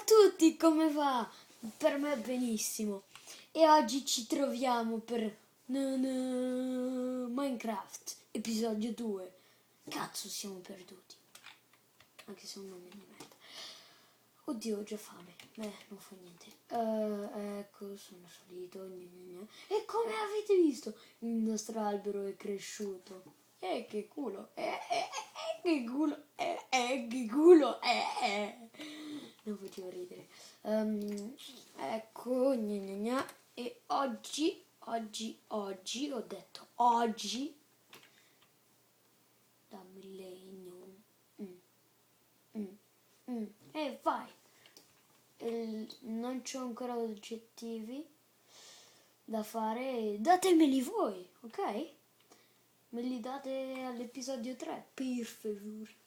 tutti, come va? Per me benissimo. E oggi ci troviamo per Minecraft, episodio 2. Cazzo, siamo perduti. Anche se è un nome di merda. Oddio, ho già fame. Non fa niente. Ecco, sono salito. E come avete visto, il nostro albero è cresciuto. Che culo. Che culo. Che culo. Non potevo ridere. Ecco, e oggi, ho detto oggi, da Millennium. E vai. Non c'ho ancora oggettivi da fare, datemeli voi, ok? Me li date all'episodio 3, per favore.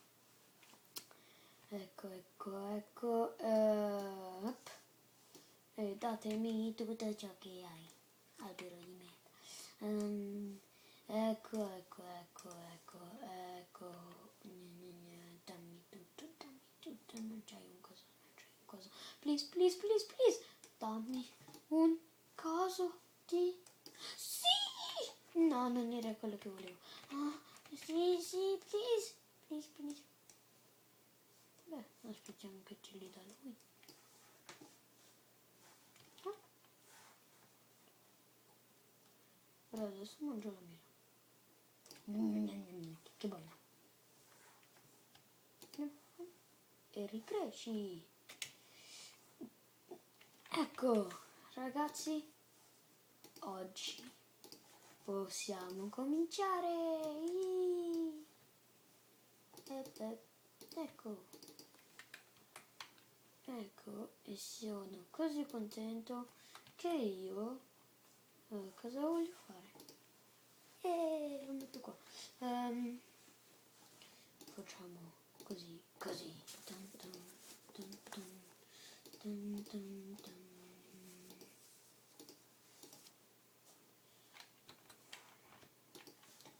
Ecco. Datemi tutto ciò che hai, albero di merda. Ecco. Dammi tutto, non c'hai un coso. Please. Dammi un coso di... Sì! No, non era quello che volevo. Sì, please. Beh, aspettiamo che ce li dà lui. Però adesso mangio la mela. Che buona. E ricresci. Ecco, ragazzi, oggi possiamo cominciare. Ecco, e sono così contento che io cosa voglio fare? Lo metto qua. Facciamo così. Dun, dun, dun, dun.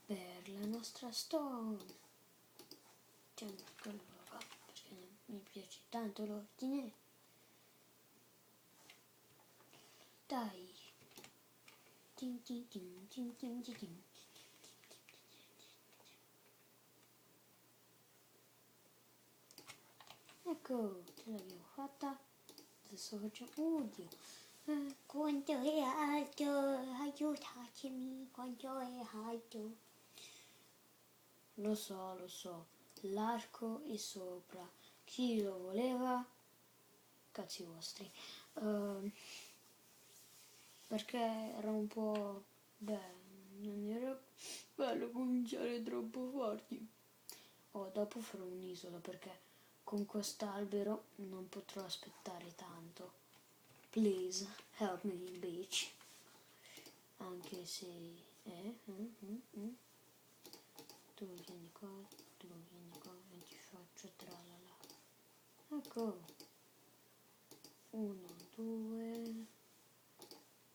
Per la nostra stone. Facciamo quello qua, perché mi piace tanto l'ordine. Dai. Tin. Ecco, ce l'abbiamo fatta. Adesso facciamo... Oddio. Quanto è alto? Aiutatemi, quanto è alto? Lo so. L'arco è sopra. Chi lo voleva? Cazzi vostri. Perché era un po'... non era bello cominciare troppo forti. Dopo farò un'isola perché con quest'albero non potrò aspettare tanto. Please, help me, bitch. Anche se... Tu vieni qua e ti faccio tralala. Ecco. 1, 2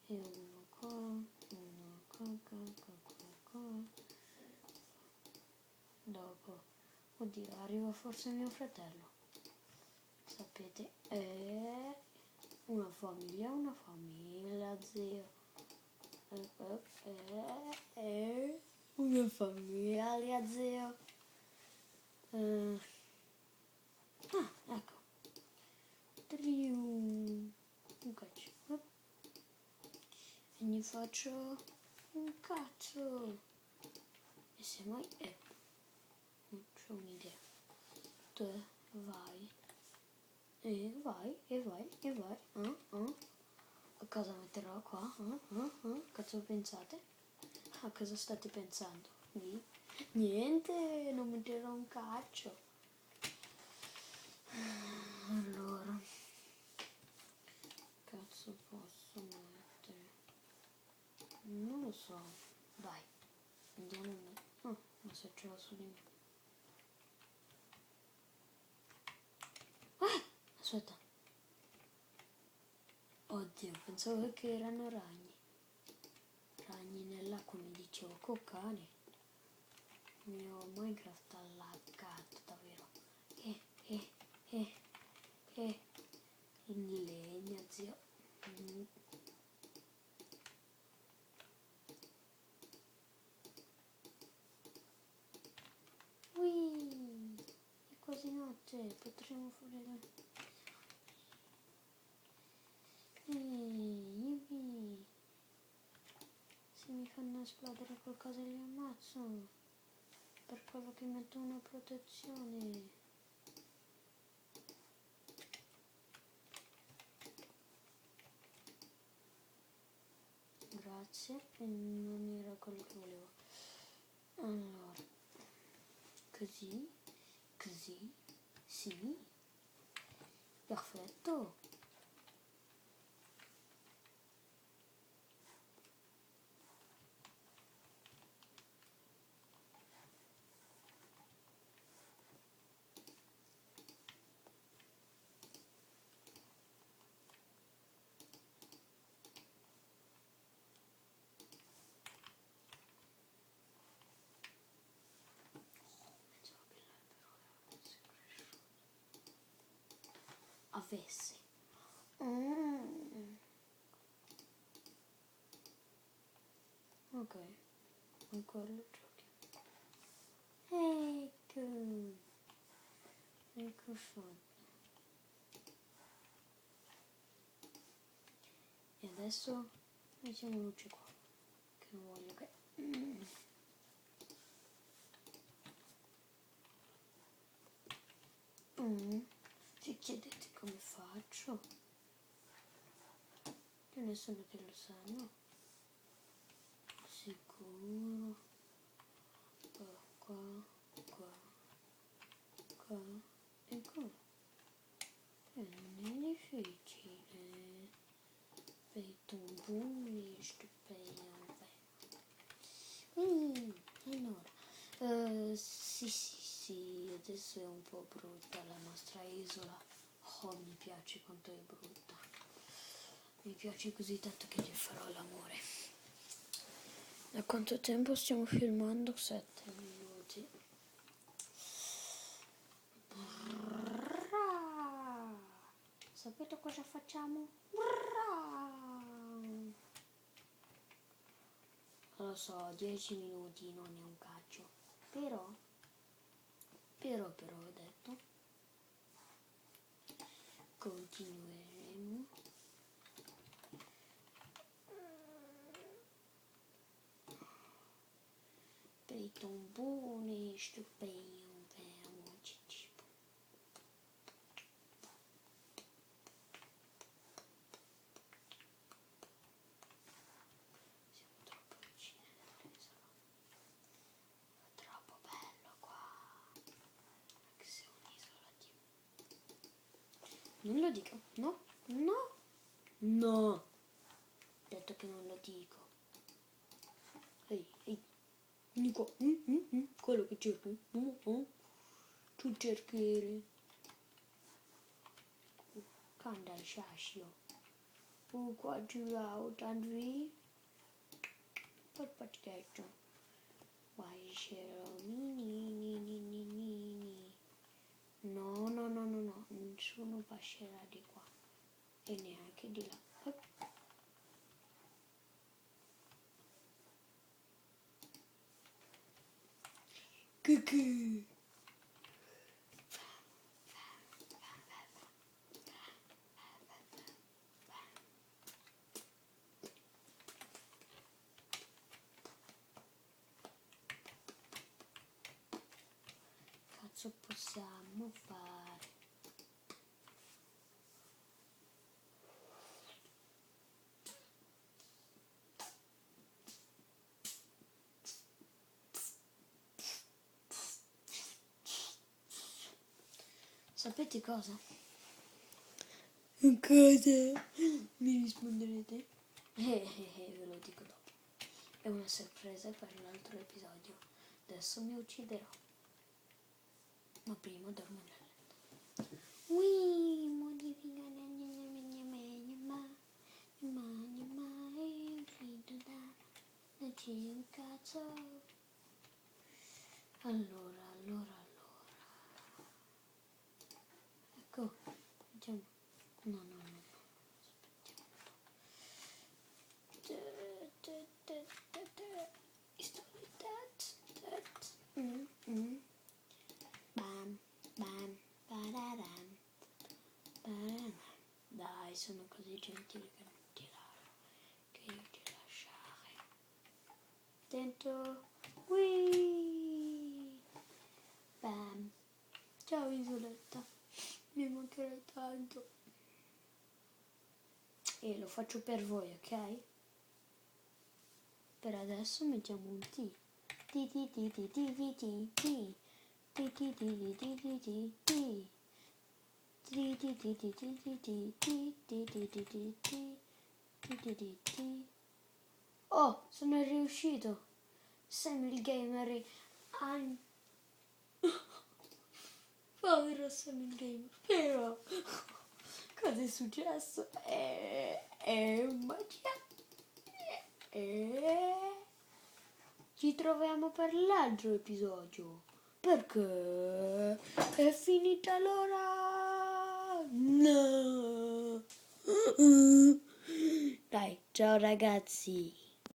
e uno qua. Dopo, oddio, arriva forse mio fratello. Sapete, è una famiglia, zio. È una famiglia, zio. Ecco. Un caccio. E ne faccio un cazzo. E se mai non c'ho un'idea. Te vai. E vai. A cosa metterò qua? Cazzo pensate? A cosa state pensando? Niente, non metterò un caccio. Allora, cazzo posso mettere? Non lo so. Dai, andiamo. Ma se ce l'ho su di me. Aspetta. Oddio, pensavo che erano ragni. Ragni nell'acqua, mi dicevo, coccane. Il mio Minecraft ha laggato, davvero. notte, potremo fare... Yuppie. Se mi fanno esplodere qualcosa li ammazzo. Per quello che metto una protezione. Grazie, non era quello che volevo. Allora, così, sì, perfetto. Avesse. Ok, con quello giochi. Ecco fatto. E adesso mettiamo luce qua, che non voglio che... Se chiedete come faccio, ce ne sono che lo sanno. Sicuro. Qua e qua. E non è difficile. Fate un boom e stupendo. Allora, sì, adesso è un po' brutta la nostra isola. Oh, mi piace quanto è brutta. Mi piace così tanto che gli farò l'amore. Da quanto tempo stiamo filmando? 7 minuti. Sapete cosa facciamo? Lo so, 10 minuti non è un caccio. Però ho detto, continueremo. Per i tomboni, stupendo. Non lo dico, no, ho detto che non lo dico. Ehi, vieni qua, quello che cerchi, tu cercare. Canda il sascio, qua giù, tanto per pacchetto. Vai, c'ero, No, nessuno passerà di qua e neanche di là. Cucù. Cazzo possiamo fare? Sapete cosa? Cosa? Mi risponderete? Ve lo dico dopo. È una sorpresa per l'altro episodio. Adesso mi ucciderò. Ma prima dormo nel letto. Modifica un cazzo. Allora. Ecco, facciamo. No. Bam. dai, sono così gentili che non ti lasciare. Dentro. Whee! Bam. Ciao isoletta, mi mancherai tanto. E lo faccio per voi, ok? Per adesso mettiamo un T. T T T T T T T T. T T T T T T T T. Oh, sono riuscito. Sam il gamer. Povero Sam il gamer. Però cosa è successo? È magia. Ci troviamo per l'altro episodio. Perché è finita l'ora. No. Dai, ciao ragazzi.